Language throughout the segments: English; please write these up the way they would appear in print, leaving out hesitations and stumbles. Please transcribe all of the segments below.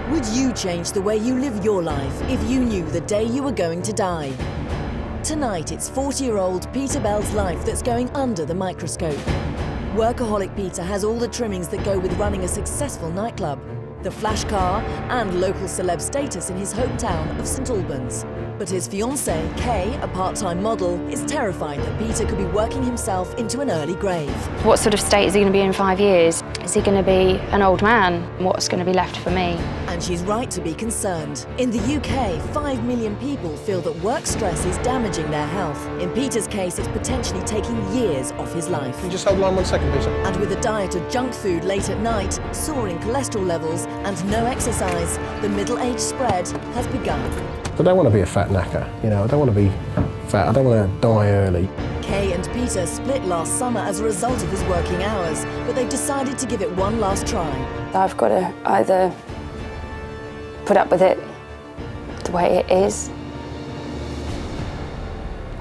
Would you change the way you live your life if you knew the day you were going to die? Tonight, it's 40-year-old Peter Bell's life that's going under the microscope. Workaholic Peter has all the trimmings that go with running a successful nightclub, the flash car and local celeb status in his hometown of St Albans. But his fiancée, Kay, a part-time model, is terrified that Peter could be working himself into an early grave. What sort of state is he going to be in 5 years? Is he going to be an old man? What's going to be left for me? And she's right to be concerned. In the UK, 5 million people feel that work stress is damaging their health. In Peter's case, it's potentially taking years off his life. Can you just hold the line 1 second, Peter? And with a diet of junk food late at night, soaring cholesterol levels and no exercise, the middle-age spread has begun. I don't want to be a fat knacker, you know, I don't want to be fat, I don't want to die early. Kay and Peter split last summer as a result of his working hours, but they've decided to give it one last try. I've got to either put up with it the way it is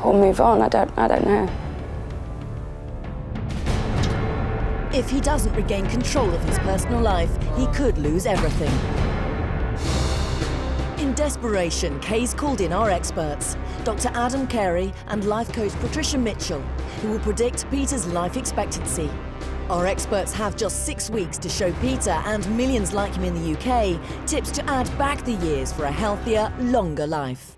or move on. I don't know. If he doesn't regain control of his personal life, he could lose everything. In desperation, Kay's called in our experts, Dr Adam Carey and life coach Patricia Mitchell, who will predict Peter's life expectancy. Our experts have just 6 weeks to show Peter and millions like him in the UK tips to add back the years for a healthier, longer life.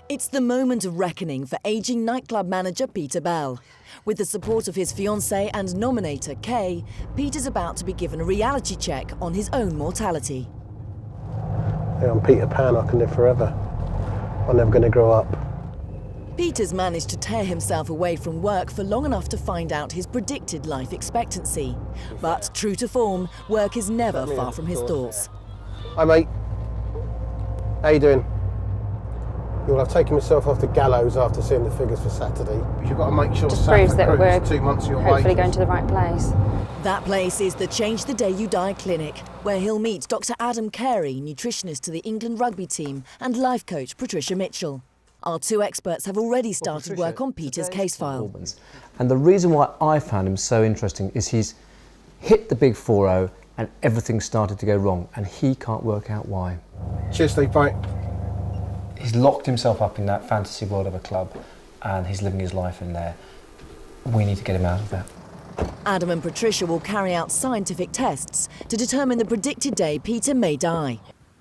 It's the moment of reckoning for ageing nightclub manager Peter Bell. With the support of his fiancée and nominator, Kay, Peter's about to be given a reality check on his own mortality. Yeah, I'm Peter Pan, I can live forever. I'm never going to grow up. Peter's managed to tear himself away from work for long enough to find out his predicted life expectancy. But true to form, work is never far from his thoughts. Hi mate, how you doing? You'll have taken myself off the gallows after seeing the figures for Saturday. You've got to make sure Just proves that we're 2 months of your hopefully wages. going to the right place. That place is the Change the Day You Die clinic, where he'll meet Dr Adam Carey, nutritionist to the England rugby team, and life coach Patricia Mitchell. Our 2 experts have already started work on Peter's case file. And the reason why I found him so interesting is he's hit the big 4-0 and everything started to go wrong, and he can't work out why. Cheers Steve, bye. He's locked himself up in that fantasy world of a club and he's living his life in there. We need to get him out of that. Adam and Patricia will carry out scientific tests to determine the predicted day Peter may die.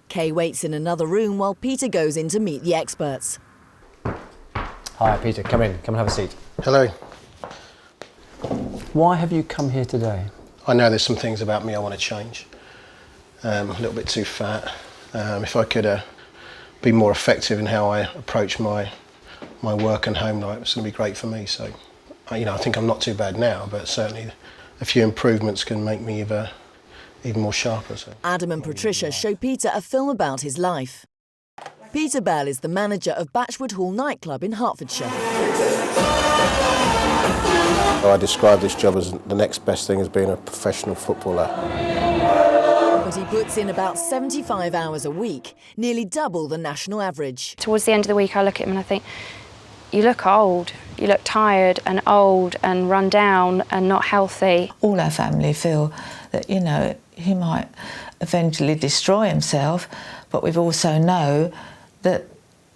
Kay waits in another room while Peter goes in to meet the experts. Hi Peter, come in, come and have a seat. Hello. Why have you come here today? I know there's some things about me I want to change. I'm a little bit too fat. If I could be more effective in how I approach my work and home life, it's going to be great for me. So, you know, I think I'm not too bad now, but certainly a few improvements can make me even more sharper. So. Adam and Patricia show Peter a film about his life. Peter Bell is the manager of Batchwood Hall nightclub in Hertfordshire. I describe this job as the next best thing as being a professional footballer. But he puts in about 75 hours a week, nearly double the national average. Towards the end of the week, I look at him and I think, you look old, you look tired and old and run down and not healthy. All our family feel that, you know, he might eventually destroy himself, but we also know that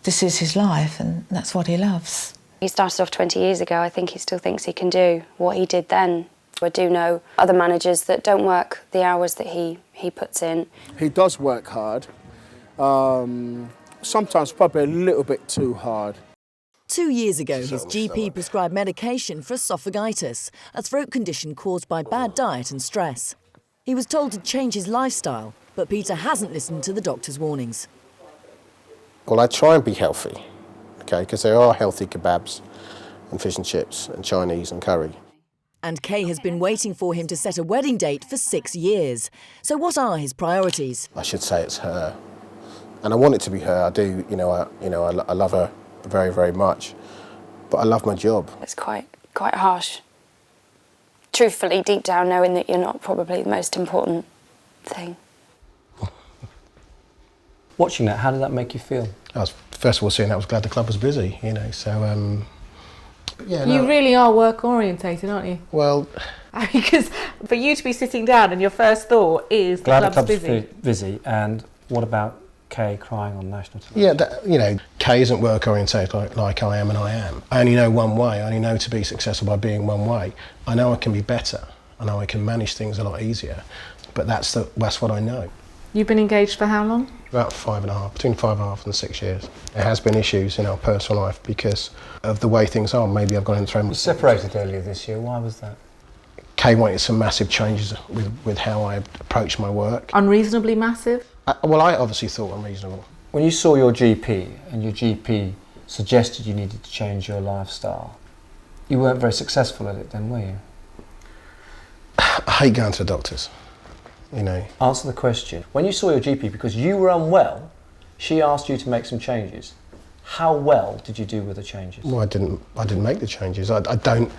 this is his life and that's what he loves. He started off 20 years ago. I think he still thinks he can do what he did then. I do know other managers that don't work the hours that he puts in. He does work hard, sometimes probably a little bit too hard. 2 years ago, his GP prescribed medication for esophagitis, a throat condition caused by bad diet and stress. He was told to change his lifestyle, but Peter hasn't listened to the doctor's warnings. Well, I try and be healthy, okay, because there are healthy kebabs and fish and chips and Chinese and curry. And Kay has been waiting for him to set a wedding date for 6 years. So what are his priorities? I should say it's her. And I want it to be her. I do, I love her very, very much. But I love my job. It's quite harsh. Truthfully, deep down, knowing that you're not probably the most important thing. Watching that, how did that make you feel? I was, first of all, seeing that, I was glad the club was busy, you know, so, yeah. You really are work orientated, aren't you? Well, Because for you to be sitting down and your first thought is Glad the club's busy. busy. And what about Kay crying on national television? yeah, you know, Kay isn't work orientated like I am and I am. I only know one way. I only know to be successful by being one way. I know I can be better. I know I can manage things a lot easier. But that's what I know. You've been engaged for how long? About 5.5, between 5.5 and 6 years. There has been issues in our personal life because of the way things are. Maybe I've gone in and thrown You separated earlier this year. Why was that? Kay wanted some massive changes with how I approach my work. Unreasonably massive? Well, I obviously thought unreasonable. When you saw your GP and your GP suggested you needed to change your lifestyle, you weren't very successful at it then, were you? I hate going to the doctors, you know. Answer the question. When you saw your GP, because you were unwell, she asked you to make some changes. How well did you do with the changes? Well, I didn't make the changes. I don't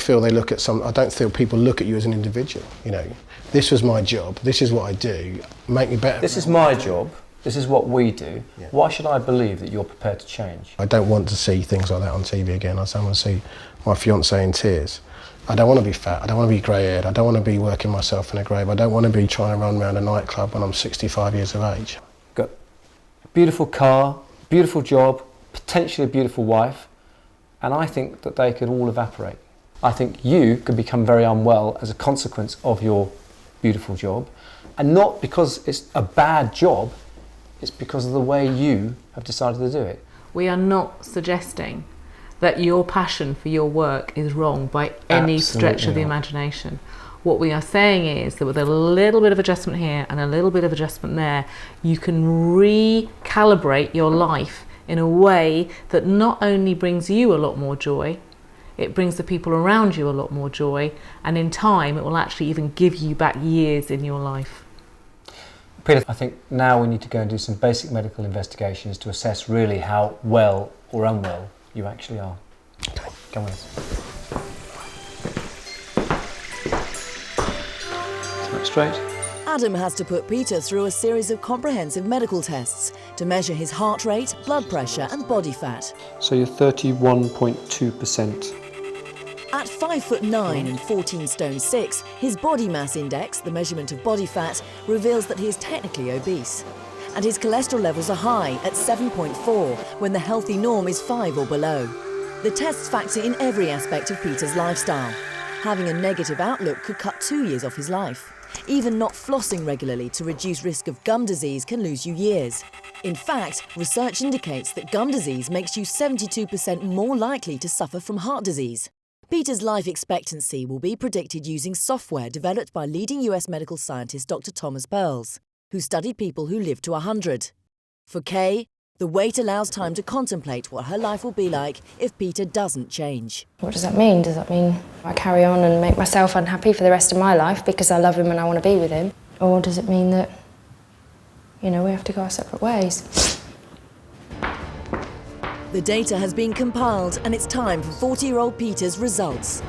feel they look at I don't feel people look at you as an individual, you know. This was my job, this is what I do, make me better. This is my job, this is what we do. Yeah. Why should I believe that you're prepared to change? I don't want to see things like that on TV again. I don't want to see my fiancée in tears. I don't want to be fat, I don't want to be grey-haired, I don't want to be working myself in a grave, I don't want to be trying to run around a nightclub when I'm 65 years of age. Got a beautiful car, beautiful job, potentially a beautiful wife, and I think that they could all evaporate. I think you could become very unwell as a consequence of your beautiful job, and not because it's a bad job, it's because of the way you have decided to do it. We are not suggesting that your passion for your work is wrong by any stretch of the imagination. What we are saying is that with a little bit of adjustment here and a little bit of adjustment there, you can recalibrate your life in a way that not only brings you a lot more joy, it brings the people around you a lot more joy, and in time it will actually even give you back years in your life. Peter, I think now we need to go and do some basic medical investigations to assess really how well or unwell you actually are. Okay, come with us. Sit up straight. Adam has to put Peter through a series of comprehensive medical tests to measure his heart rate, blood pressure and body fat. So you're 31.2%. At 5'9" and 14 stone 6, his body mass index, the measurement of body fat, reveals that he is technically obese. And his cholesterol levels are high at 7.4, when the healthy norm is 5 or below. The tests factor in every aspect of Peter's lifestyle. Having a negative outlook could cut 2 years off his life. Even not flossing regularly to reduce risk of gum disease can lose you years. In fact, research indicates that gum disease makes you 72% more likely to suffer from heart disease. Peter's life expectancy will be predicted using software developed by leading US medical scientist Dr Thomas Perls, who studied people who lived to 100. For Kay, the wait allows time to contemplate what her life will be like if Peter doesn't change. What does that mean? Does that mean I carry on and make myself unhappy for the rest of my life because I love him and I want to be with him? Or does it mean that, you know, we have to go our separate ways? The data has been compiled and it's time for 40-year-old Peter's results.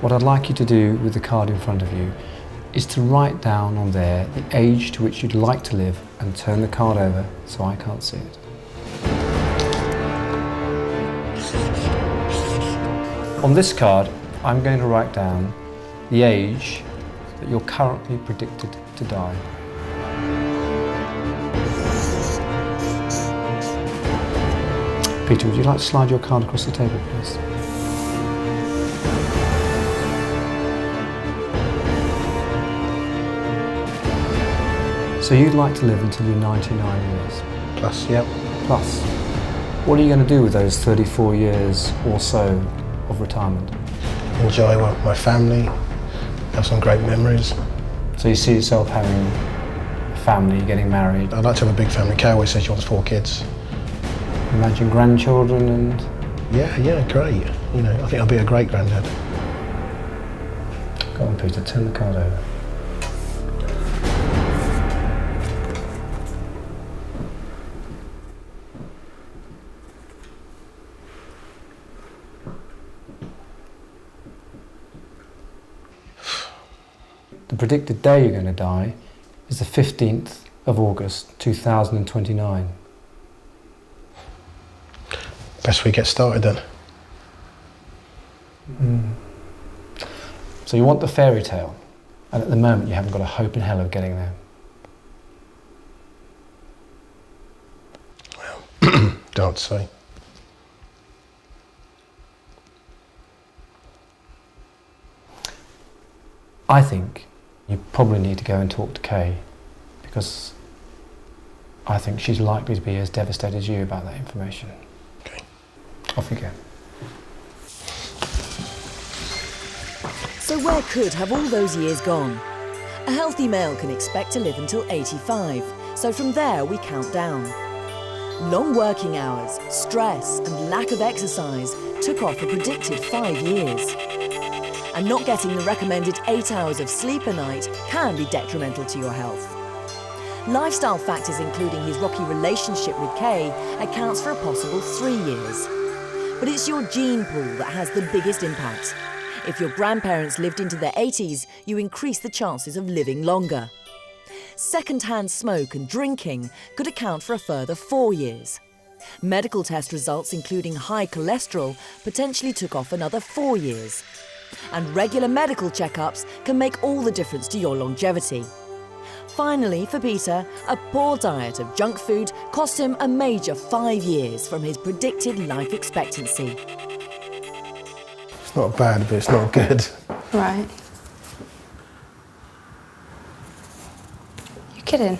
What I'd like you to do with the card in front of you is to write down on there the age to which you'd like to live and turn the card over so I can't see it. On this card, I'm going to write down the age that you're currently predicted to die. Peter, would you like to slide your card across the table, please? So you'd like to live until you're 99 years? Plus, yep. Plus. What are you going to do with those 34 years or so of retirement? Enjoy my family, have some great memories. So you see yourself having a family, getting married? I'd like to have a big family. Kay always says she wants 4 kids. Imagine grandchildren and... Yeah, great. You know, I think I'll be a great granddad. Go on, Peter, turn the card over. predicted day you're going to die is the 15th of August 2029. Best we get started then. So you want the fairy tale, and at the moment you haven't got a hope in hell of getting there. Well, don't say. I think you probably need to go and talk to Kay, because I think she's likely to be as devastated as you about that information. Okay. Off you go. So where could have all those years gone? A healthy male can expect to live until 85, so from there we count down. Long working hours, stress and lack of exercise took off a predicted 5 years. And not getting the recommended 8 hours of sleep a night can be detrimental to your health. Lifestyle factors including his rocky relationship with Kay accounts for a possible 3 years. But it's your gene pool that has the biggest impact. If your grandparents lived into their 80s, you increase the chances of living longer. Second-hand smoke and drinking could account for a further 4 years. Medical test results including high cholesterol potentially took off another 4 years. And regular medical checkups can make all the difference to your longevity. Finally, for Peter, a poor diet of junk food cost him a major 5 years from his predicted life expectancy. It's not bad, but it's not good. Right. You're kidding?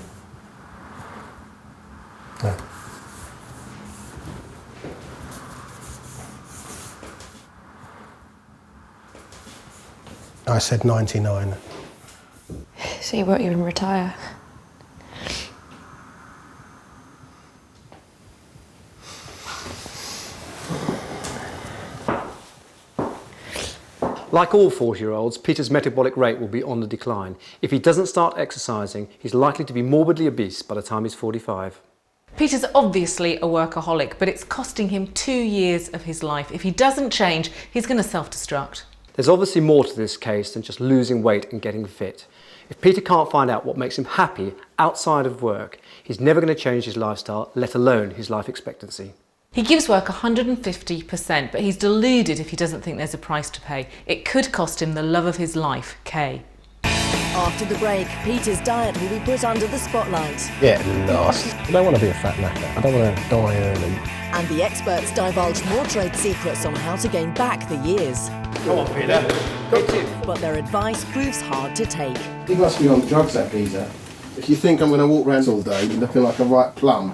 No. I said 99. So you won't even retire? Like all 40-year-olds, Peter's metabolic rate will be on the decline. If he doesn't start exercising, he's likely to be morbidly obese by the time he's 45. Peter's obviously a workaholic, but it's costing him 2 years of his life. If he doesn't change, he's going to self-destruct. There's obviously more to this case than just losing weight and getting fit. If Peter can't find out what makes him happy outside of work, he's never going to change his lifestyle, let alone his life expectancy. He gives work 150%, but he's deluded if he doesn't think there's a price to pay. It could cost him the love of his life, Kay. After the break, Peter's diet will be put under the spotlight. Yeah, last. I don't want to be a fat knacker. I don't want to die early. And the experts divulge more trade secrets on how to gain back the years. Come on, Peter. But their advice proves hard to take. He must be on drugs, that geezer. If you think I'm going to walk around all day looking like a right plum.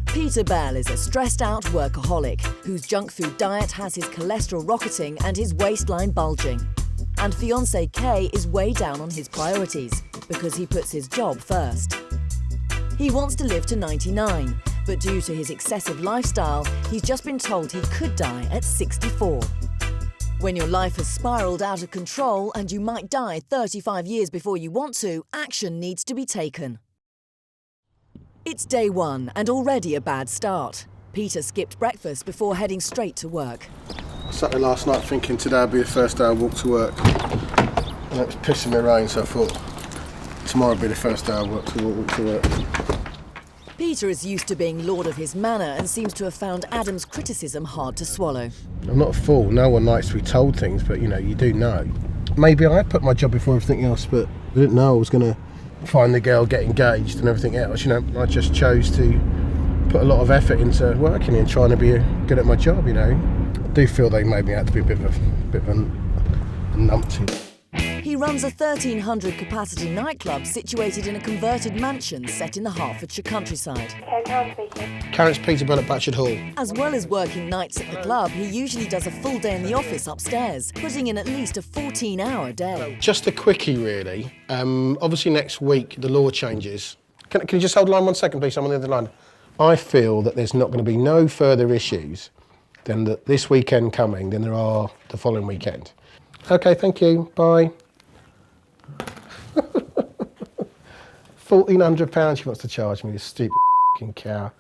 Peter Bell is a stressed-out workaholic whose junk food diet has his cholesterol rocketing and his waistline bulging. And fiancée Kay is way down on his priorities because he puts his job first. He wants to live to 99, but due to his excessive lifestyle, he's just been told he could die at 64. When your life has spiralled out of control and you might die 35 years before you want to, action needs to be taken. It's day one and already a bad start. Peter skipped breakfast before heading straight to work. I sat there last night thinking today would be the first day I walk to work. And it was pissing me rain, so I thought tomorrow would be the first day I walk to work. Peter is used to being lord of his manor and seems to have found Adam's criticism hard to swallow. I'm not a fool. No one likes to be told things, but you know, you do know. Maybe I put my job before everything else, but I didn't know I was going to find the girl, get engaged and everything else. You know, I just chose to put a lot of effort into working and trying to be good at my job, you know. I do feel they made me out to be a bit of a numpty. He runs a 1,300 capacity nightclub situated in a converted mansion set in the Hertfordshire countryside. Karen speaking. Karen's Peter Bell at Batchard Hall. As well as working nights at the club, he usually does a full day in the office upstairs, putting in at least a 14-hour day. Just a quickie, really. Obviously, next week the law changes. Can you just hold the line 1 second, please? I'm on the other line. I feel that there's not going to be no further issues than this weekend coming than there are the following weekend. OK, thank you. Bye. £1,400 she wants to charge me, this stupid f***ing cow.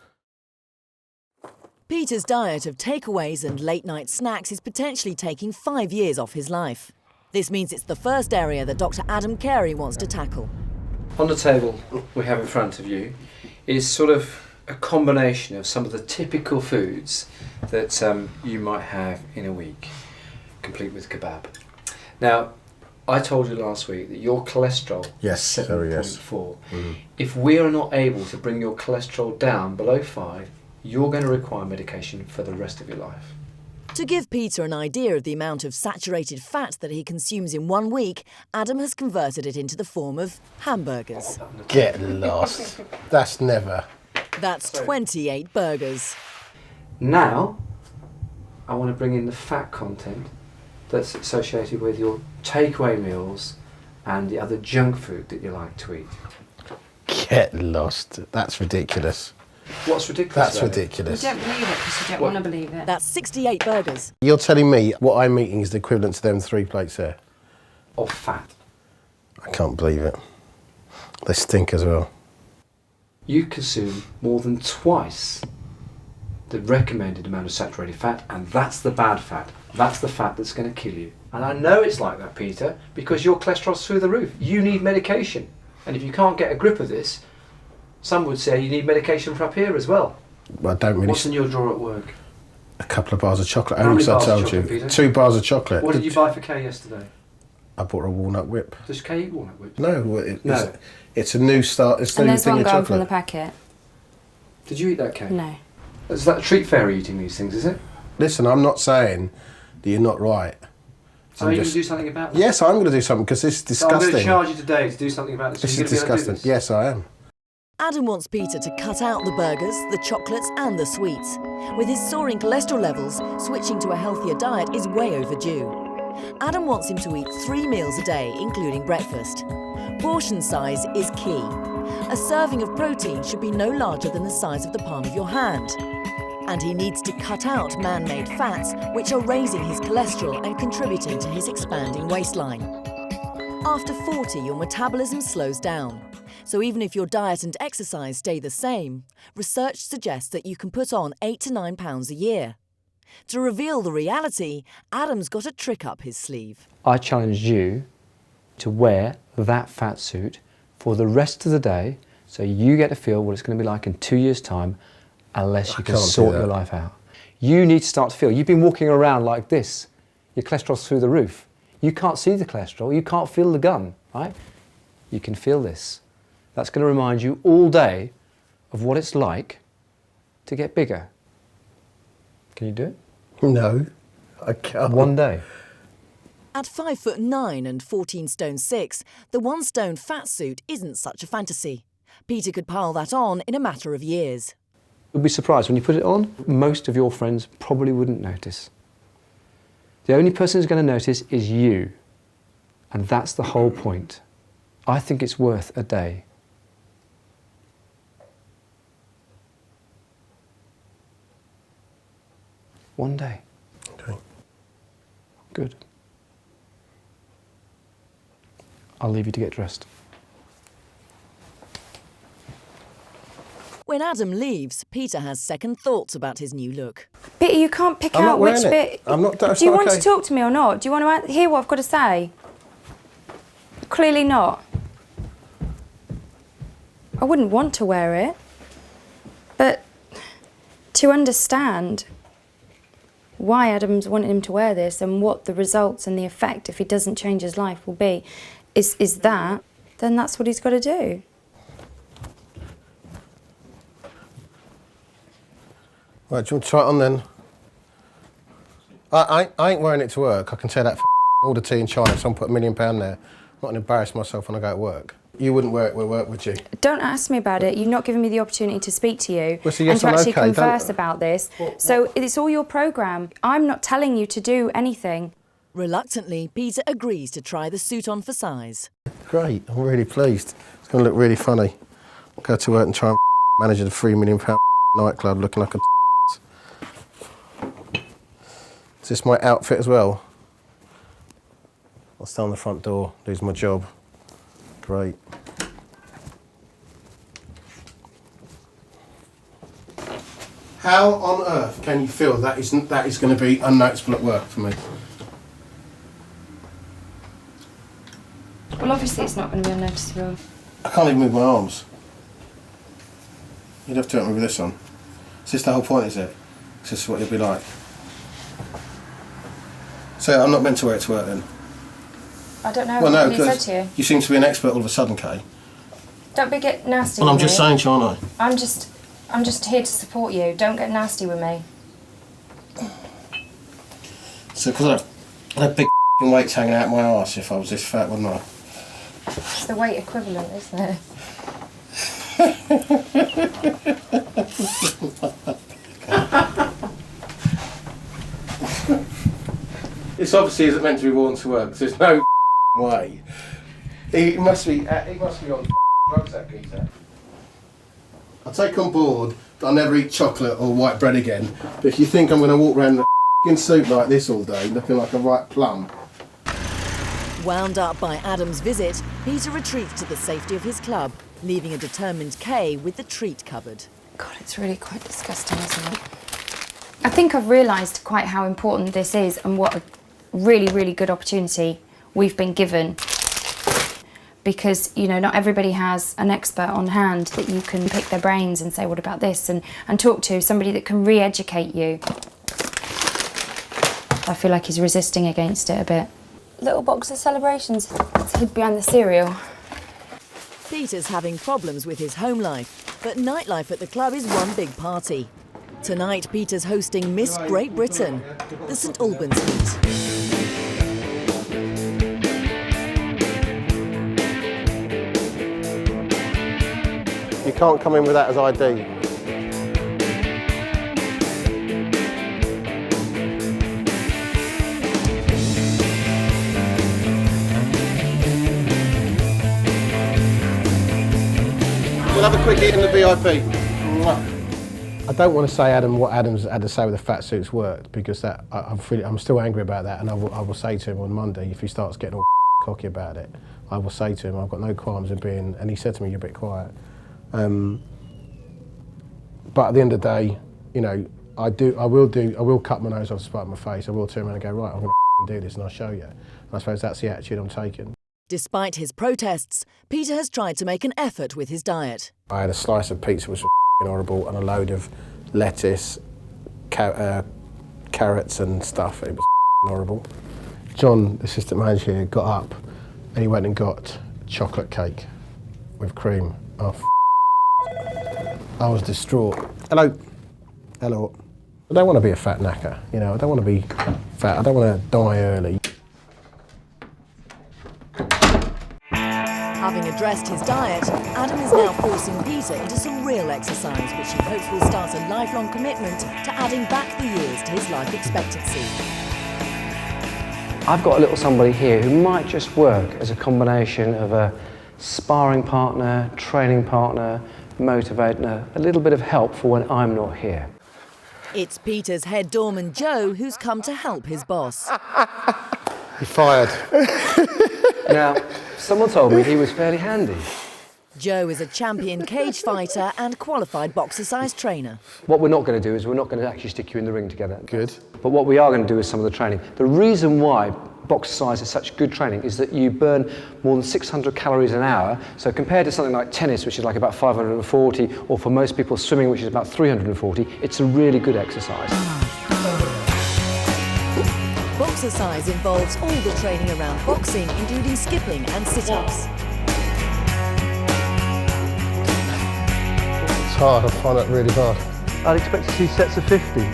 Peter's diet of takeaways and late-night snacks is potentially taking 5 years off his life. This means it's the first area that Dr Adam Carey wants to tackle. On the table we have in front of you is sort of a combination of some of the typical foods that you might have in a week, complete with kebab. Now, I told you last week that your cholesterol is 7.4. If we are not able to bring your cholesterol down below 5, you're going to require medication for the rest of your life. To give Peter an idea of the amount of saturated fat that he consumes in 1 week, Adam has converted it into the form of hamburgers. Get lost. That's never. That's 28 burgers. Now, I want to bring in the fat content that's associated with your takeaway meals and the other junk food that you like to eat. Get lost. That's ridiculous. What's ridiculous? That's about ridiculous. You don't believe it because you don't want to believe it. That's 68 burgers. You're telling me what I'm eating is the equivalent to them 3 plates there? it? Of fat. I can't believe it. They stink as well. You consume more than twice the recommended amount of saturated fat, and that's the bad fat. That's the fat that's going to kill you. And I know it's like that, Peter, because your cholesterol's through the roof. You need medication. And if you can't get a grip of this, some would say you need medication for up here as well. Well, I don't really. What's in your drawer at work? A couple of bars of chocolate. How many As I bars of told you. chocolate, Peter? 2 bars of chocolate. What did you buy for Kay yesterday? I bought her a walnut whip. Does Kay eat walnut whip? No, No. It's a new start. It's a And new there's thing one of going chocolate. from the packet. Did you eat that, Kay? No. Is that a treat fairy eating these things, is it? Listen, I'm not saying that you're not right. So are you going to do something about this? Yes, I'm going to do something because this is So I'm disgusting. going to charge you today to do something about this. This Are you is gonna be able to do disgusting. this? Yes, I am. Adam wants Peter to cut out the burgers, the chocolates and the sweets. With his soaring cholesterol levels, switching to a healthier diet is way overdue. Adam wants him to eat 3 meals a day, including breakfast. Portion size is key. A serving of protein should be no larger than the size of the palm of your hand. And he needs to cut out man-made fats, which are raising his cholesterol and contributing to his expanding waistline. After 40, your metabolism slows down. So even if your diet and exercise stay the same, research suggests that you can put on 8 to 9 pounds a year. To reveal the reality, Adam's got a trick up his sleeve. I challenged you to wear that fat suit for the rest of the day so you get to feel what it's going to be like in 2 years' time unless you can can't do sort that. your life out. You need to start to feel. You've been walking around like this. Your cholesterol's through the roof. You can't see the cholesterol. You can't feel the gun, right? You can feel this. That's going to remind you all day of what it's like to get bigger. Can you do it? No, I can't. One day. At 5'9" and 14 stone 6, the 1 stone fat suit isn't such a fantasy. Peter could pile that on in a matter of years. You'll be surprised when you put it on, most of your friends probably wouldn't notice. The only person who's going to notice is you. And that's the whole point. I think it's worth a day. One day. Okay. Good. I'll leave you to get dressed. When Adam leaves, Peter has second thoughts about his new look. Peter, you can't pick I'm out not which wearing bit. it. I'm not. That's Do you not want okay. to talk to me or not? Do you want to hear what I've got to say? Clearly not. I wouldn't want to wear it, but to understand why Adam's wanting him to wear this and what the results and the effect, if he doesn't change his life, will be, is that, then that's what he's got to do. Right, do you want to try it on then? I ain't wearing it to work. I can tell that all the tea in China, so I'm put £1 million there. I'm not going to embarrass myself when I go to work. You wouldn't wear it with work, would you? Don't ask me about it. You've not given me the opportunity to speak to you Well, so yes, and to I'm actually okay. converse Don't- about this. So it's all your programme. I'm not telling you to do anything. Reluctantly, Peter agrees to try the suit on for size. Great, I'm really pleased. It's going to look really funny. Go to work and try and manage a £3 million nightclub looking like a Is this my outfit as well? I'll stay on the front door, lose my job. Great. How on earth can you feel that is going to be unnoticeable at work for me? obviously it's not going to be unnoticeable. I can't even move my arms. You'd have to help me with this on. Is this the whole point, is it? Is this what you'll be like? So I'm not meant to wear it to work then? I don't know Well, no, what he said because to you. you seem to be an expert all of a sudden, Kay. Don't be get nasty Well, I'm with just me. saying, to you, aren't I? I'm just here to support you. Don't get nasty with me. So, because I'd have big weights hanging out my arse if I was this fat, wouldn't I? It's the weight equivalent, isn't it? This obviously isn't meant to be worn to work. There's no way. He must be on drugs, that geezer. I take on board that I'll never eat chocolate or white bread again. But if you think I'm going to walk around in suit like this all day, looking like a right plum. Wound up by Adam's visit, Peter retreats to the safety of his club, leaving a determined Kay with the treat cupboard. God, it's really quite disgusting, isn't it? I think I've realised quite how important this is and what a really, really good opportunity we've been given. Because, you know, not everybody has an expert on hand that you can pick their brains and say, what about this? And talk to somebody that can re-educate you. I feel like he's resisting against it a bit. Little box of celebrations. It's hid behind the cereal. Peter's having problems with his home life, but nightlife at the club is one big party. Tonight, Peter's hosting Miss Great Britain, the St Albans heat. You can't come in with that as ID. We'll have a quick eat in the VIP. I don't want to say what Adam's had to say with the fat suits worked, because I'm still angry about that, and I will say to him on Monday, if he starts getting all cocky about it, I will say to him, I've got no qualms in being, and he said to me, you're a bit quiet. But at the end of the day, you know, I will cut my nose off to spite my face. I will turn around and go, right, I'm going to do this and I'll show you. And I suppose that's the attitude I'm taking. Despite his protests, Peter has tried to make an effort with his diet. I had a slice of pizza which was horrible, and a load of lettuce, carrots and stuff. It was horrible. John, the assistant manager here, got up and he went and got chocolate cake with cream. Oh, I was distraught. Hello. Hello. I don't want to be a fat knacker, you know, I don't want to be fat, I don't want to die early. Having addressed his diet, Adam is now forcing Peter into some real exercise, which he hopes will start a lifelong commitment to adding back the years to his life expectancy. I've got a little somebody here who might just work as a combination of a sparring partner, training partner, motivator, a little bit of help for when I'm not here. It's Peter's head doorman Joe who's come to help his boss. You're fired. Now, someone told me he was fairly handy. Joe is a champion cage fighter and qualified boxer-size trainer. What we're not going to do is we're not going to actually stick you in the ring together. Good. But what we are going to do is some of the training. The reason why boxer size is such good training is that you burn more than 600 calories an hour. So compared to something like tennis, which is like about 540, or for most people swimming, which is about 340, it's a really good exercise. Boxer-size involves all the training around boxing, including skipping and sit-ups. It's hard, I find that really hard. I'd expect to see sets of 50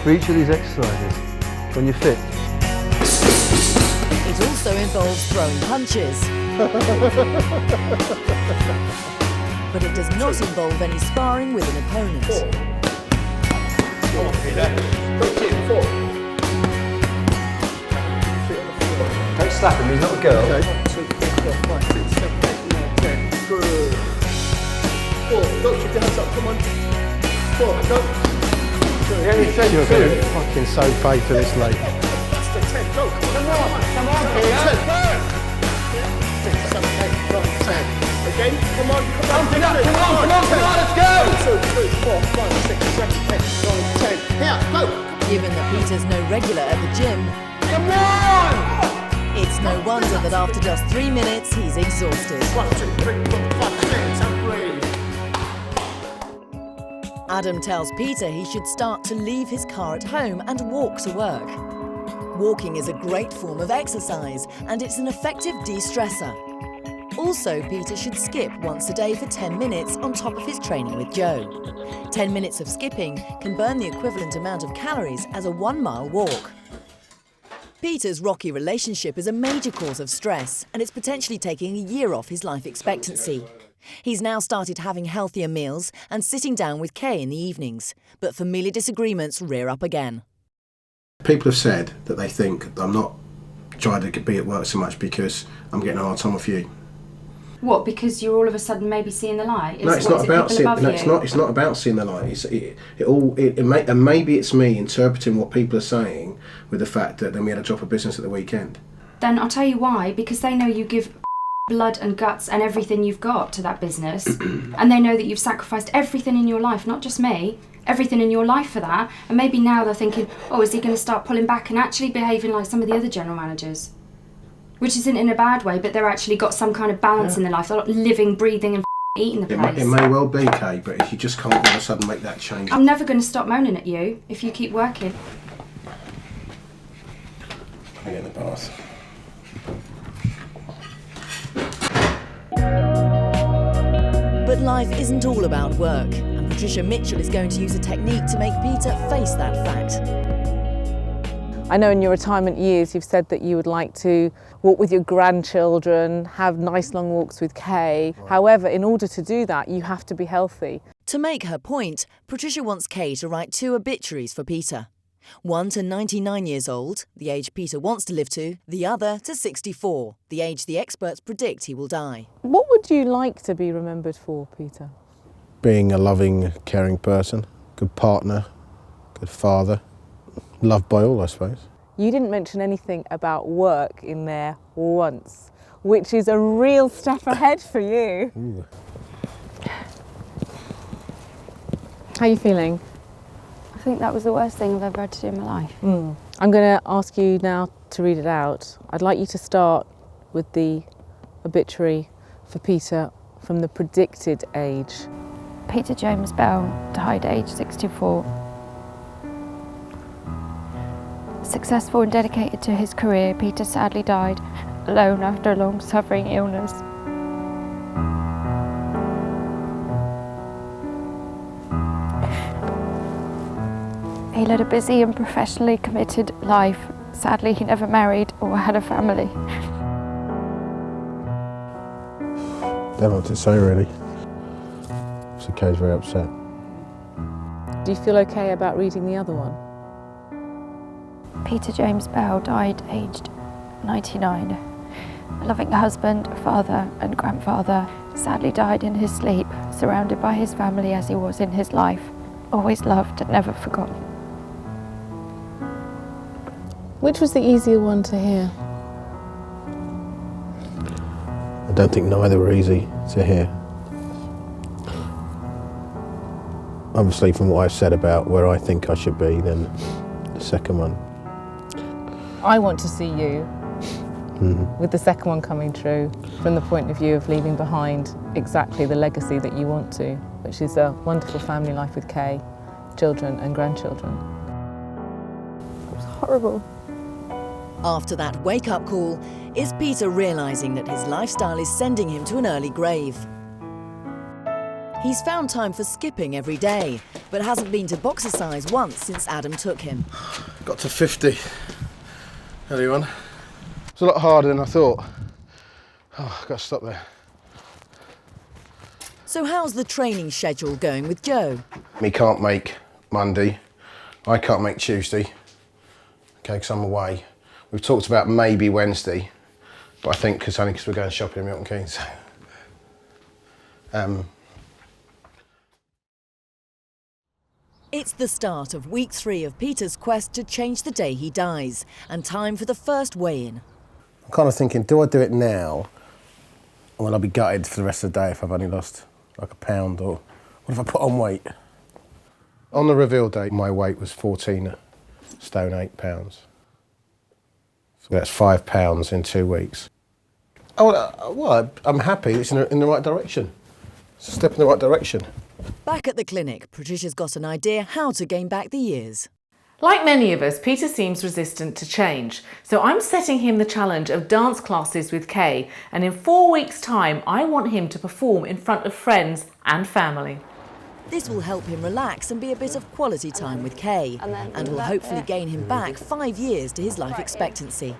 for each of these exercises when you're fit. It also involves throwing punches. But it does not involve any sparring with an opponent. Don't slap him, he's not a girl. Okay. 2, 3, 4, 5, 6, 7, 8, 9, 10. Good. 4. Don't keep your hands up. Come on. 4. Go. You're going to fucking so paid for this, mate. That's the 10. Go. Come on, Peter. 6, 7, 8, 9, 10. Again. Come on. Let's go. 2, 3, 4, 5, 6, 7, 8, 9, 10. Here, go. Given that Peter's no regular at the gym, Come on. it's It's no wonder that after just 3 minutes, he's exhausted. 1, 2, 3, 4, 5, 6, and breathe. Adam tells Peter he should start to leave his car at home and walk to work. Walking is a great form of exercise and it's an effective de-stressor. Also, Peter should skip once a day for 10 minutes on top of his training with Joe. 10 minutes of skipping can burn the equivalent amount of calories as a 1-mile walk. Peter's rocky relationship is a major cause of stress and it's potentially taking a year off his life expectancy. He's now started having healthier meals and sitting down with Kay in the evenings, but familiar disagreements rear up again. People have said that they think that I'm not trying to be at work so much because I'm getting a hard time off you. What? Because you're all of a sudden maybe seeing the light? No, it's not about seeing. No, it's not about seeing the light. And maybe it's me interpreting what people are saying with the fact that then we had a drop of business at the weekend. Then I'll tell you why. Because they know you give blood and guts and everything you've got to that business, and they know that you've sacrificed everything in your life, not just me, everything in your life for that. And maybe now they're thinking, oh, is he going to start pulling back and actually behaving like some of the other general managers? Which isn't in a bad way, but they're actually got some kind of balance in their life. They're not living, breathing and eating the place. It may well be, Kay, but if you just can't all of a sudden make that change. I'm never going to stop moaning at you if you keep working. I get in the bath. But life isn't all about work, and Patricia Mitchell is going to use a technique to make Peter face that fact. I know in your retirement years you've said that you would like to walk with your grandchildren, have nice long walks with Kay. However, in order to do that, you have to be healthy. To make her point, Patricia wants Kay to write 2 obituaries for Peter. One to 99 years old, the age Peter wants to live to, the other to 64, the age the experts predict he will die. What would you like to be remembered for, Peter? Being a loving, caring person, good partner, good father, loved by all, I suppose. You didn't mention anything about work in there once, which is a real step ahead for you. Ooh. How are you feeling? I think that was the worst thing I've ever had to do in my life. I'm going to ask you now to read it out. I'd like you to start with the obituary for Peter from the predicted age. Peter James Bell died age 64. Successful and dedicated to his career, Peter sadly died alone after a long suffering illness. He led a busy and professionally committed life. Sadly, he never married or had a family. Don't know what to say, really. So Kay's very upset. Do you feel okay about reading the other one? Peter James Bell died aged 99. A loving husband, father and grandfather, sadly died in his sleep, surrounded by his family as he was in his life. Always loved and never forgotten. Which was the easier one to hear? I don't think neither were easy to hear. Obviously, from what I've said about where I think I should be, then the second one. I want to see you with the second one coming true from the point of view of leaving behind exactly the legacy that you want to, which is a wonderful family life with Kay, children and grandchildren. It was horrible. After that wake-up call, is Peter realising that his lifestyle is sending him to an early grave. He's found time for skipping every day, but hasn't been to boxercise once since Adam took him. Got to 50. Early on. It's a lot harder than I thought. Oh, I've got to stop there. So how's the training schedule going with Joe? He can't make Monday. I can't make Tuesday. Okay, because I'm away. We've talked about maybe Wednesday, but I think only because we're going shopping in Milton Keynes. It's the start of week 3 of Peter's quest to change the day he dies, and time for the first weigh-in. I'm kind of thinking, do I do it now, or will I be gutted for the rest of the day if I've only lost like a pound, or what if I put on weight? On the reveal date, my weight was 14 stone 8 pounds. That's £5 in 2 weeks. Oh, well, I'm happy. It's in the right direction. It's a step in the right direction. Back at the clinic, Patricia's got an idea how to gain back the years. Like many of us, Peter seems resistant to change, so I'm setting him the challenge of dance classes with Kay, and in 4 weeks' time I want him to perform in front of friends and family. This will help him relax and be a bit of quality time with Kay, and will hopefully gain him back 5 years to his life expectancy.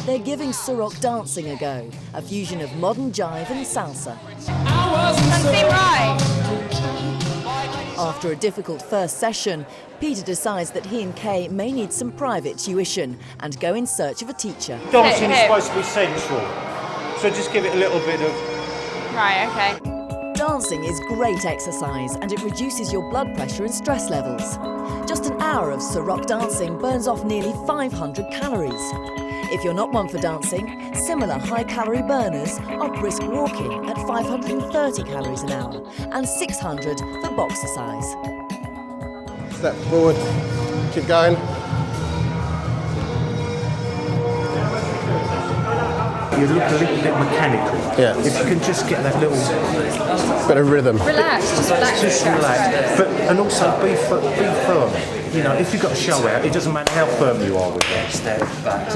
They're giving Surrock dancing a go, a fusion of modern jive and salsa. After a difficult first session, Peter decides that he and Kay may need some private tuition and go in search of a teacher. Dancing is supposed to be sensual, so just give it a little bit of... Right, okay. Dancing is great exercise and it reduces your blood pressure and stress levels. Just an hour of Surrock dancing burns off nearly 500 calories. If you're not one for dancing, similar high-calorie burners are brisk walking at 530 calories an hour and 600 for boxercise. Step forward, keep going. You look a little bit mechanical. Yeah. If you can just get that little... Bit of rhythm. Relax, just relax. Just relax. But, and also be firm. You know, if you've got a show out, it doesn't matter how firm you are with it. Step back.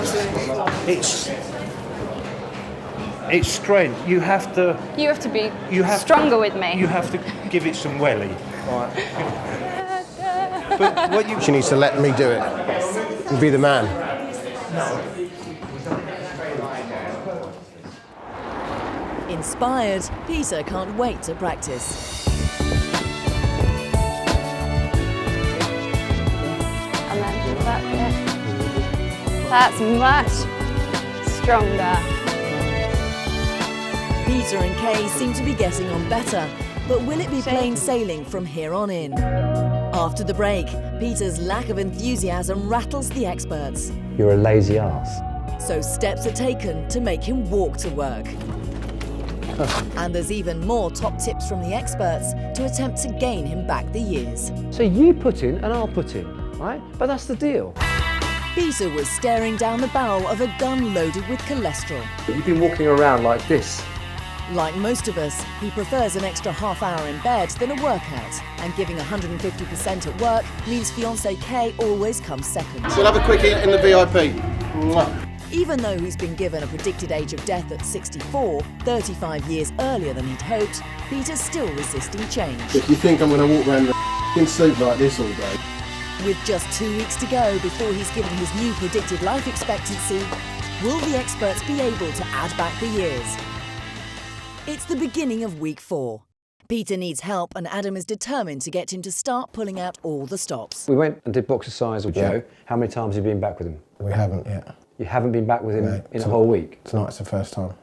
It's strength. You have to be stronger with me. You have to give it some welly. But what you... She needs to let me do it and be the man. Inspired, Peter can't wait to practice. And then that's much stronger. Peter and Kay seem to be getting on better, but will it be plain sailing from here on in? After the break, Peter's lack of enthusiasm rattles the experts. You're a lazy ass. So steps are taken to make him walk to work. And there's even more top tips from the experts to attempt to gain him back the years. So you put in and I'll put in, right? But that's the deal. Peter was staring down the barrel of a gun loaded with cholesterol. You've been walking around like this. Like most of us, he prefers an extra half hour in bed than a workout. And giving 150% at work means fiancée Kay always comes second. So we'll have a quickie in the VIP. Mwah. Even though he's been given a predicted age of death at 64, 35 years earlier than he'd hoped, Peter's still resisting change. If you think I'm going to walk around the suit like this all day. With just 2 weeks to go before he's given his new predicted life expectancy, will the experts be able to add back the years? It's the beginning of week 4. Peter needs help and Adam is determined to get him to start pulling out all the stops. We went and did boxercise with Joe. How many times have you been back with him? We haven't yet. You haven't been back with him No, in a whole week? Tonight's the first time.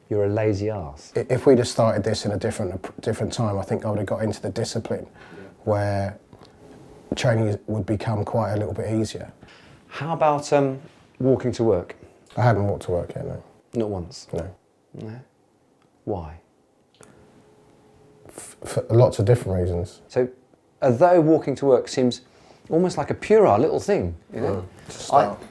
You're a lazy ass. If we'd have started this in a different time, I think I would have got into the discipline where training would become quite a little bit easier. How about walking to work? I haven't walked to work yet, no. Not once? No. No? Why? For lots of different reasons. So, although walking to work seems almost like a puerile little thing, you know?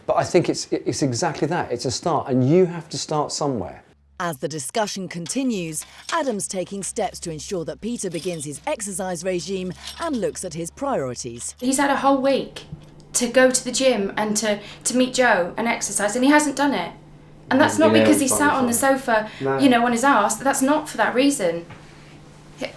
But I think it's exactly that. It's a start, and you have to start somewhere. As the discussion continues, Adam's taking steps to ensure that Peter begins his exercise regime and looks at his priorities. He's had a whole week to go to the gym and to meet Joe and exercise, and he hasn't done it. And that's not because he sat on the sofa, you know, on his arse. That's not for that reason.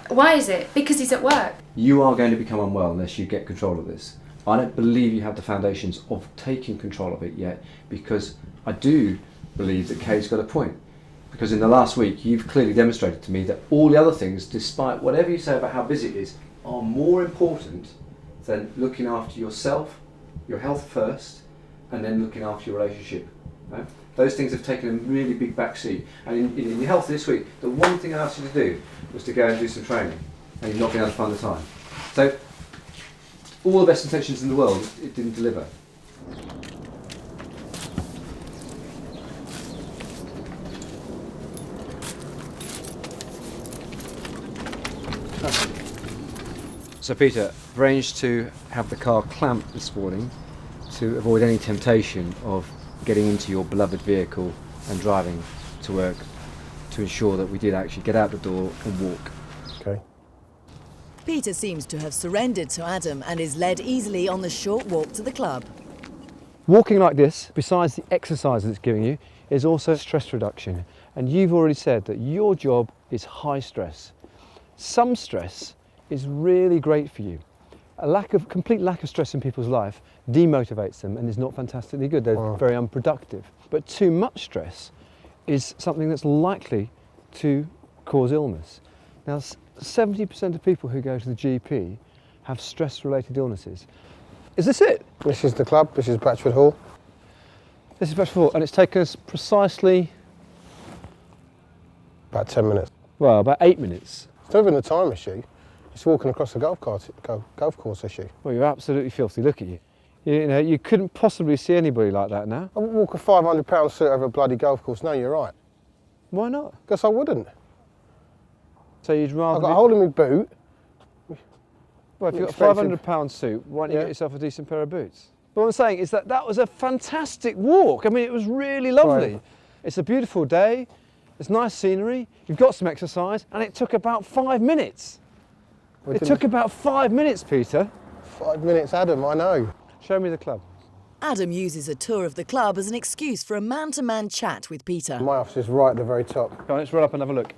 Why is it? Because he's at work. You are going to become unwell unless you get control of this. I don't believe you have the foundations of taking control of it yet, because I do believe that Kay's got a point. Because in the last week, you've clearly demonstrated to me that all the other things, despite whatever you say about how busy it is, are more important than looking after yourself, your health first, and then looking after your relationship. Right? Those things have taken a really big backseat. And in your health this week, the one thing I asked you to do was to go and do some training, and you've not been able to find the time. So, all the best intentions in the world, it didn't deliver. So Peter, arranged to have the car clamped this morning to avoid any temptation of getting into your beloved vehicle and driving to work, to ensure that we did actually get out the door and walk. Okay. Peter seems to have surrendered to Adam and is led easily on the short walk to the club. Walking like this, besides the exercise it's giving you, is also stress reduction. And you've already said that your job is high stress. Some stress is really great for you. Complete lack of stress in people's life demotivates them and is not fantastically good. They're very unproductive. But too much stress is something that's likely to cause illness. Now, 70% of people who go to the GP have stress-related illnesses. Is this it? This is the club, this is Batchford Hall. This is Batchford Hall, and it's taken us precisely... About 10 minutes. Well, about 8 minutes. It's not even the time issue. It's walking across the golf course issue. Well, you're absolutely filthy. Look at you. You know, you couldn't possibly see anybody like that now. I wouldn't walk a £500 suit over a bloody golf course. No, you're right. Why not? Because I wouldn't. So you'd rather... I've got a hole in my boot. Well, if you've got a £500 suit, why don't you get yourself a decent pair of boots? But what I'm saying is that was a fantastic walk. I mean, it was really lovely. Right. It's a beautiful day. It's nice scenery. You've got some exercise, and it took about 5 minutes. It took about 5 minutes, Peter. 5 minutes, Adam, I know. Show me the club. Adam uses a tour of the club as an excuse for a man-to-man chat with Peter. My office is right at the very top. Go on, let's roll up and have a look.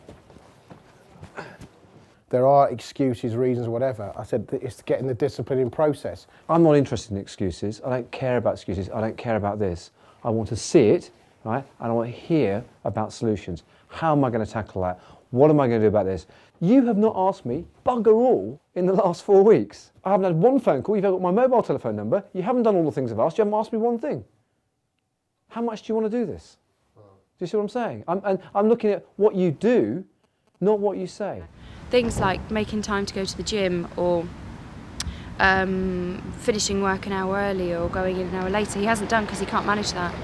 There are excuses, reasons, whatever. I said it's getting the disciplining process. I'm not interested in excuses. I don't care about excuses. I don't care about this. I want to see it, right? And I want to hear about solutions. How am I going to tackle that? What am I going to do about this? You have not asked me bugger all in the last 4 weeks. I haven't had one phone call. You've got my mobile telephone number. You haven't done all the things I've asked. You haven't asked me one thing. How much do you want to do this? Do you see what I'm saying? I'm looking at what you do, not what you say. Things like making time to go to the gym or finishing work an hour early or going in an hour later, he hasn't done because he can't manage that.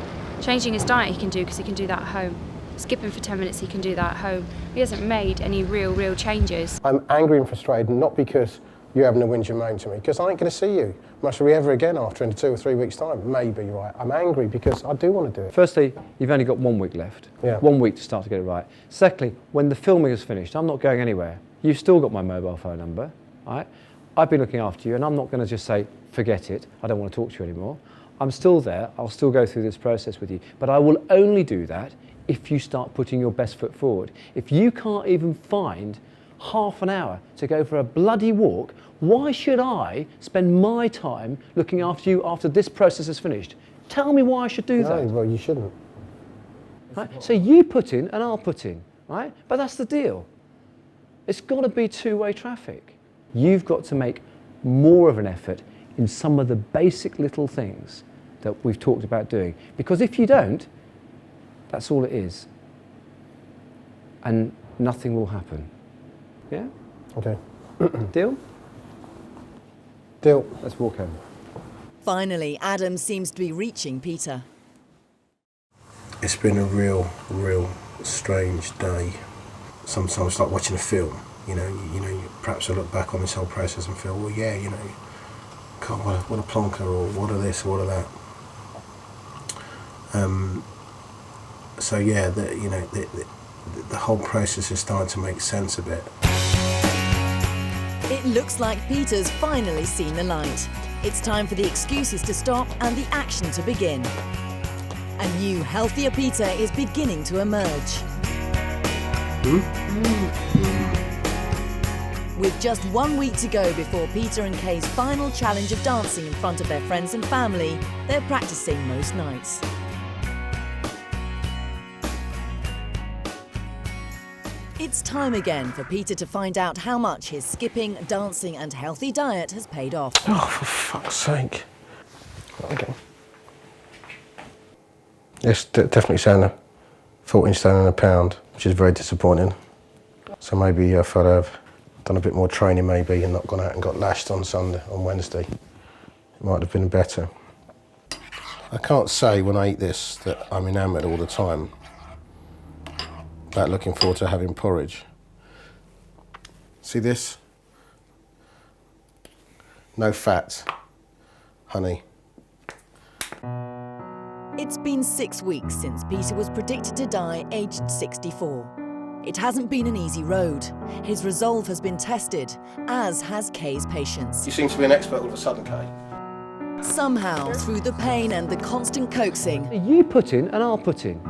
Changing his diet he can do because he can do that at home. Skipping for 10 minutes he can do that at home. He hasn't made any real changes. I'm angry and frustrated, not because you're having a whinge and moan to me, because I ain't going to see you much ever again after in 2 or 3 weeks' time. Maybe, right? I'm angry because I do want to do it. Firstly, you've only got 1 week left. Yeah. 1 week to start to get it right. Secondly, when the filming is finished, I'm not going anywhere. You've still got my mobile phone number, right? I've been looking after you, and I'm not going to just say, forget it, I don't want to talk to you anymore. I'm still there, I'll still go through this process with you, but I will only do that if you start putting your best foot forward. If you can't even find half an hour to go for a bloody walk, why should I spend my time looking after you after this process is finished? Tell me why I should do that. No, well, you shouldn't. Right? So you put in and I'll put in, right? But that's the deal. It's got to be two-way traffic. You've got to make more of an effort in some of the basic little things that we've talked about doing. Because if you don't, that's all it is. And nothing will happen. Yeah? Okay. Deal? Deal. Let's walk home. Finally, Adam seems to be reaching Peter. It's been a real strange day. Sometimes it's like watching a film, you know, perhaps I look back on this whole process and feel, well, yeah, you know, God, what a plonker, or what are this, or what are that. So yeah, the whole process is starting to make sense a bit. It looks like Peter's finally seen the light. It's time for the excuses to stop and the action to begin. A new, healthier Peter is beginning to emerge. With just 1 week to go before Peter and Kay's final challenge of dancing in front of their friends and family, they're practicing most nights. It's time again for Peter to find out how much his skipping, dancing and healthy diet has paid off. Oh, for fuck's sake. Okay. It's definitely saying 14 stone and a pound, which is very disappointing. So maybe if I'd have done a bit more training maybe and not gone out and got lashed on Wednesday, it might have been better. I can't say when I eat this that I'm enamoured all the time about looking forward to having porridge. See this? No fat, honey, It's been 6 weeks since Peter was predicted to die aged 64. It hasn't been an easy road. His resolve has been tested, as has Kay's patience. You seem to be an expert all of a sudden, Kay. Somehow, through the pain and the constant coaxing, You put in and I'll put in.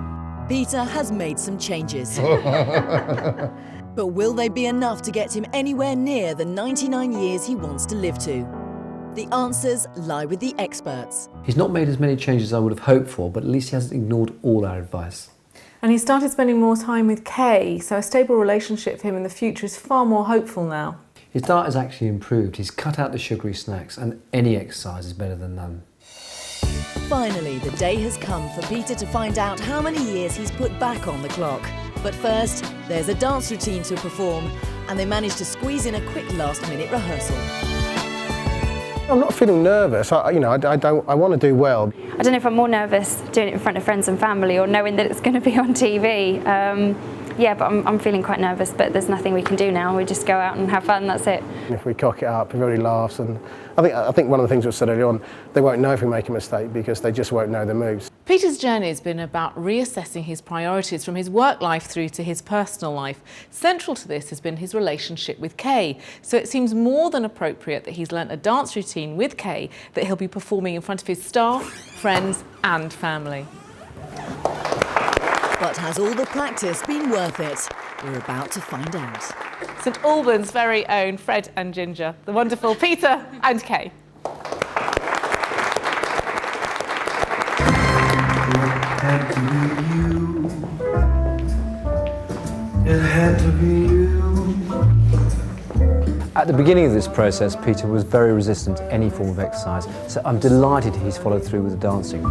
Peter has made some changes. But will they be enough to get him anywhere near the 99 years he wants to live to? The answers lie with the experts. He's not made as many changes as I would have hoped for, but at least he hasn't ignored all our advice. And he started spending more time with Kay, so a stable relationship for him in the future is far more hopeful now. His diet has actually improved. He's cut out the sugary snacks, and any exercise is better than none. Finally, the day has come for Peter to find out how many years he's put back on the clock. But first, there's a dance routine to perform, and they manage to squeeze in a quick last-minute rehearsal. I'm not feeling nervous. I want to do well. I don't know if I'm more nervous doing it in front of friends and family or knowing that it's going to be on TV. Yeah, but I'm feeling quite nervous, but there's nothing we can do now. We just go out and have fun, that's it. If we cock it up, everybody laughs, and I think one of the things we said earlier on, they won't know if we make a mistake because they just won't know the moves. Peter's journey has been about reassessing his priorities from his work life through to his personal life. Central to this has been his relationship with Kay, so it seems more than appropriate that he's learnt a dance routine with Kay that he'll be performing in front of his staff, friends and family. But has all the practice been worth it? We're about to find out. St Albans' very own Fred and Ginger, the wonderful Peter and Kay. Had to be you. It had to be you. At the beginning of this process, Peter was very resistant to any form of exercise, so I'm delighted he's followed through with the dancing.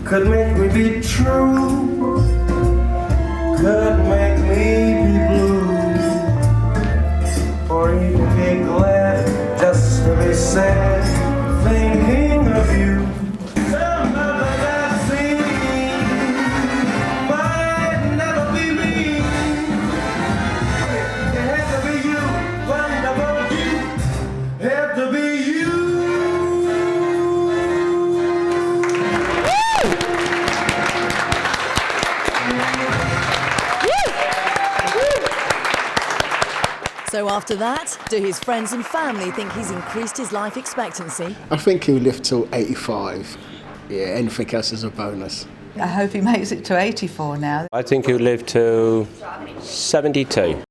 Could make me be true, could make me be blue, or even be glad just to be sad, thinking of you. Somebody that seen might never be me. It had to be you, wonderful you, had to be you. So after that, do his friends and family think he's increased his life expectancy? I think he'll live till 85. Yeah, anything else is a bonus. I hope he makes it to 84 now. I think he'll live to 72.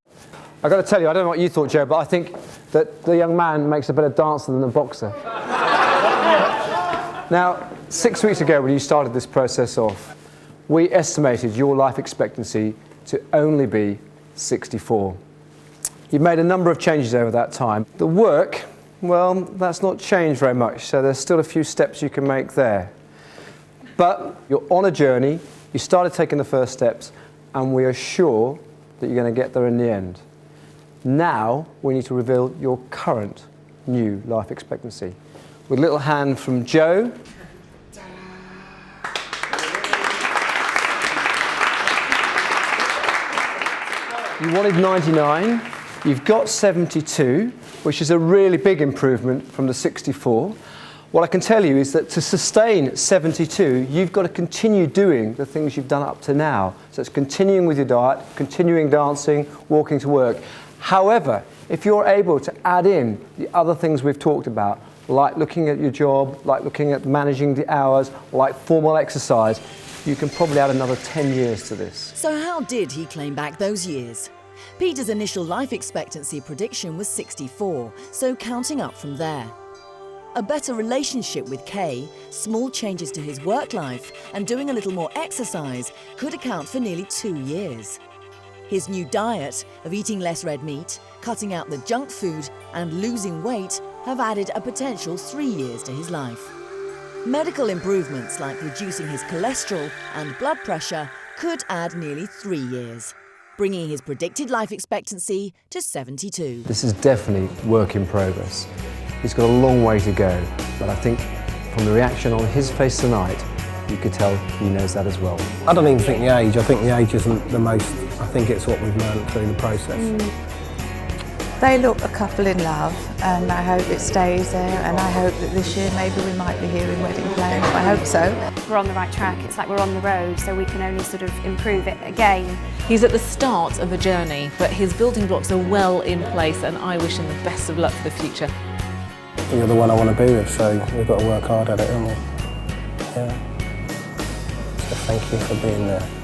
I've got to tell you, I don't know what you thought, Joe, but I think that the young man makes a better dancer than a boxer. Now, 6 weeks ago when you started this process off, we estimated your life expectancy to only be 64. You've made a number of changes over that time. The work, well, that's not changed very much, so there's still a few steps you can make there. But you're on a journey, you started taking the first steps, and we are sure that you're going to get there in the end. Now, we need to reveal your current new life expectancy. With a little hand from Joe. You wanted 99. You've got 72, which is a really big improvement from the 64. What I can tell you is that to sustain 72, you've got to continue doing the things you've done up to now. So it's continuing with your diet, continuing dancing, walking to work. However, if you're able to add in the other things we've talked about, like looking at your job, like looking at managing the hours, like formal exercise, you can probably add another 10 years to this. So how did he claim back those years? Peter's initial life expectancy prediction was 64, so counting up from there. A better relationship with Kay, small changes to his work life, and doing a little more exercise could account for nearly 2 years. His new diet of eating less red meat, cutting out the junk food, and losing weight have added a potential 3 years to his life. Medical improvements like reducing his cholesterol and blood pressure could add nearly 3 years, bringing his predicted life expectancy to 72. This is definitely work in progress. He's got a long way to go, but I think from the reaction on his face tonight, you could tell he knows that as well. I don't even think the age. I think the age isn't the most. I think it's what we've learned through the process. They look a couple in love, and I hope it stays there, and I hope that this year maybe we might be hearing wedding plans. I hope so. We're on the right track. It's like we're on the road, so we can only sort of improve it again. He's at the start of a journey, but his building blocks are well in place, and I wish him the best of luck for the future. You're the one I want to be with, so we've got to work hard at it, haven't we? Yeah. So thank you for being there.